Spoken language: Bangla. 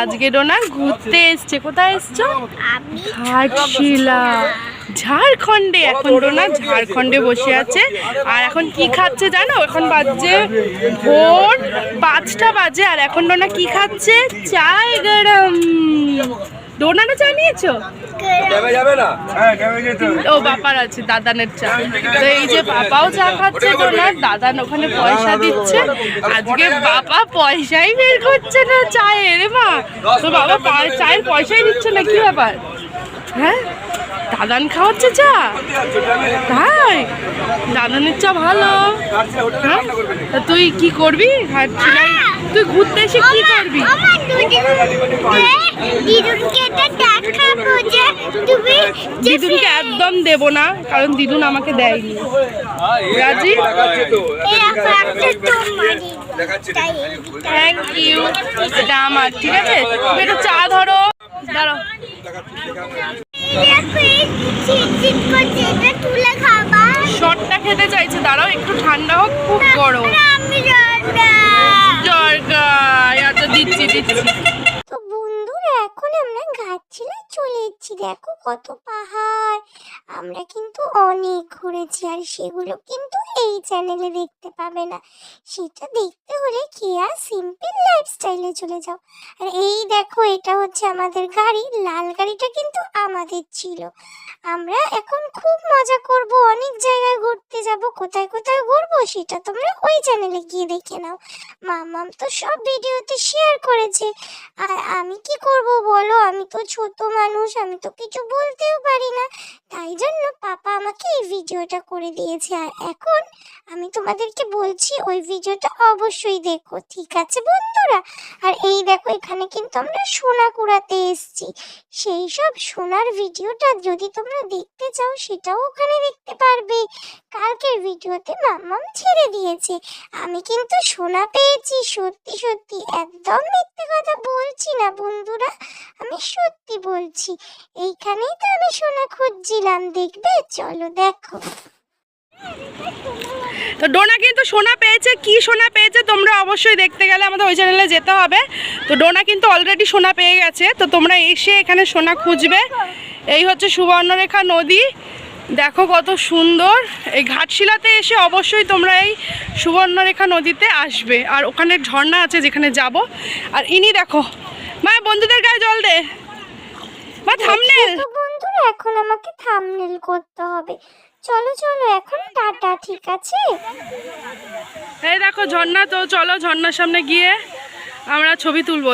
আজকে ডোনা ঘুরতে এসছে। কোথায় এসছো? ঘাটশিলা, ঝাড়খণ্ডে। এখন ডোনা ঝাড়খণ্ডে বসে আছে। আর এখন কি খাচ্ছে জানো? এখন বাজছে ভোর 5টা বাজে। আর এখন ডোনা কি খাচ্ছে? চায় গরম। ডোনাটা চা নিয়েছো? ও বাপার আছে, দাদানের চা। তো এই যে বাবাও চা খাচ্ছে, ডোনার দাদান ওখানে পয়সা দিচ্ছে। আজকে বাবা পয়সাই বের করছে না চায়ের। মা তো বাবা চায়ের পয়সাই দিচ্ছে না, কি ব্যাপার? হ্যাঁ, দাদান খাওয়াচ্ছে চা? তাই? দাদানের চা ভালো। হ্যাঁ, তা তুই কি করবি? ঘাটশিলায় তুই ঘুরতে এসে কি করবি? দিদুনকে একদম দেব না, কারণ দিদুন আমাকে দেয়নি। রাজি? Thank you. এটা আমার, ঠিক আছে? তুমি একটা চা ধরো, দাঁড়াও। শর্টটা খেতে চাইছে, দাঁড়াও একটু ঠান্ডা হোক, খুব গরম। আচ্ছা দিচ্ছি। তো বন্ধুরা, এখন আমরা ঘাটশিলায় চলে এসেছি। দেখো কত পাহাড়। আমরা কিন্তু অনেক ঘুরেছি, আর সেগুলো কিন্তু এই চ্যানেলে দেখতে পাবে না। সেটা দেখতে হলে কেয়া সিম্পল লাইফস্টাইলে চলে যাও। আর এই দেখো, এটা হচ্ছে আমাদের গাড়ি। লাল গাড়িটা কিন্তু আমাদের ছিল। আমরা এখন খুব মজা করব, অনেক জায়গায় ঘুরতে যাব। কোথায় কোথায় ঘুরবো সেটা তোমরা ওই চ্যানেলে গিয়ে দেখে নাও। মামাম তো সব ভিডিওতে শেয়ার করেছে। আর আমি কি করব বলো? আমি তো ছোট মানুষ, আমি তো কিছু বলতেও পারি না। তাই জন্য পাপা আমাকে এই ভিডিওটা করে দিয়েছে। আর এখন আমি তোমাদেরকে বলছি, ওই ভিডিওটা অবশ্যই দেখো, ঠিক আছে বন্ধুরা? আর এই দেখো, এখানে কিন্তু আমরা সোনা কুড়াতে এসেছি। সেই সব সোনার ভিডিওটা যদি তোমরা দেখতে চাও, সেটাও ওখানে দেখতে পারবে। কালকের ভিডিওতে মাম্মাম ছেড়ে দিয়েছে। আমি কিন্তু সোনা পেয়েছি, সত্যি সত্যি, একদম মিথ্যে কথা বলছি না বন্ধুরা, আমি সত্যি বলছি। এইখানেই তো আমি সোনা খুঁজছিলাম, দেখবে? চলো দেখো। তো ডোনা কিন্তু সোনা পেয়েছে। কি সোনা পেয়েছে তোমরা অবশ্যই দেখতে গেলে আমাদের ওই চ্যানেলে যেতে হবে। তো ডোনা কিন্তু অলরেডি সোনা পেয়ে গেছে। তো তোমরা এসে এখানে সোনা খুঁজবে। এই হচ্ছে সুবর্ণরেখা নদী, দেখো কত সুন্দর। এই ঘাটশিলাতে এসে অবশ্যই তোমরা এই সুবর্ণরেখা নদীতে আসবে। আর ওখানে ঝর্ণা আছে যেখানে যাব। আর ইনি দেখো, মা বন্ধুদের গায়ে জল দে। মা থাম্বনেল। তো বন্ধুরা, এখন আমাকে থাম্বনেল করতে হবে। চলো চলো, এখন টাটা, ঠিক আছে? এই দেখো ঝর্ণা। তো চলো ঝর্ণার সামনে গিয়ে আমরা ছবি তুলবো।